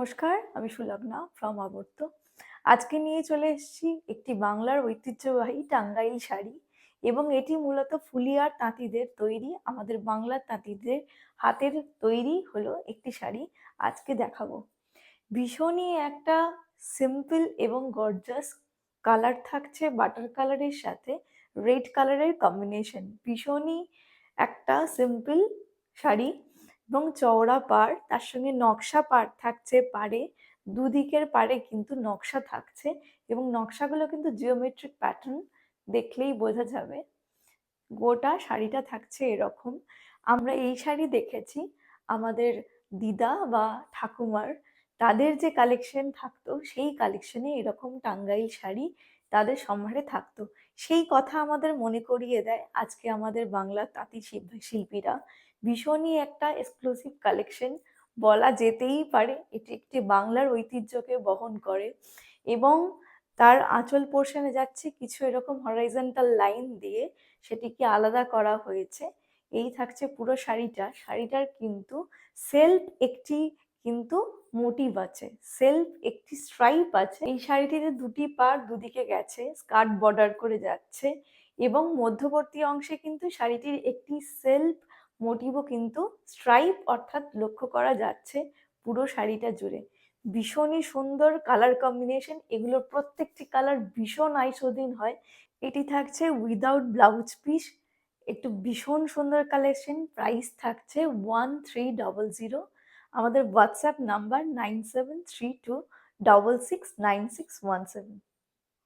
নমস্কার, আমি সুলগ্না ফ্রম আবর্ত। আজকে নিয়ে চলে এসেছি একটি বাংলার ঐতিহ্যবাহী টাঙ্গাইল শাড়ি এবং এটি মূলত ফুলিয়ার তাঁতিদের তৈরি, আমাদের বাংলার তাঁতিদের হাতের তৈরি হলো একটি শাড়ি আজকে দেখাবো। ভীষণই একটা সিম্পল এবং গর্জাস কালার থাকছে বাটার কালারের সাথে রেড কালারের কম্বিনেশন। ভীষণই একটা সিম্পল শাড়ি এবং চওড়া পাড়, তার সঙ্গে নকশা পাড় থাকছে পাড়ে, দুদিকের পাড়ে কিন্তু নকশা থাকছে এবং নকশাগুলো কিন্তু জিওমেট্রিক প্যাটার্ন, দেখলেই বোঝা যাবে। গোটা শাড়িটা থাকছে এরকম। আমরা এই শাড়ি দেখেছি আমাদের দিদা বা ঠাকুমার, তাদের যে কালেকশন থাকতো সেই কালেকশনে এরকম টাঙ্গাইল শাড়ি তাদের সম্ভারে থাকতো। সেই কথা আমাদের মনে করিয়ে দেয় আজকে আমাদের বাংলার তাঁতি শিল্পীরা। ভীষণই একটা এক্সক্লুসিভ কালেকশন বলা যেতেই পারে, এটি একটি বাংলার ঐতিহ্যকে বহন করে এবং তার আঁচল পোর্শনে যাচ্ছে কিছু এরকম হরাইজন্টাল লাইন দিয়ে, সেটিকে আলাদা করা হয়েছে। এই থাকছে পুরো শাড়িটার কিন্তু সেলফ একটি কিন্তু মোটিভ আছে, সেলফ একটি স্ট্রাইপ আছে। এই শাড়িটিতে দুটি পাড় দুদিকে গেছে, স্কার্ট বর্ডার করে যাচ্ছে এবং মধ্যবর্তী অংশে কিন্তু শাড়িটির একটি সেলফ মোটিভও কিন্তু স্ট্রাইপ অর্থাৎ লক্ষ্য করা যাচ্ছে পুরো শাড়িটা জুড়ে। ভীষণই সুন্দর কালার কম্বিনেশন, এগুলোর প্রত্যেকটি কালার ভীষণ আইশোধীন হয়। এটি থাকছে উইদাউট ব্লাউজ পিস, একটু ভীষণ সুন্দর কালেকশন। প্রাইস থাকছে 1300। আমাদের হোয়াটসঅ্যাপ নাম্বার 9732669617।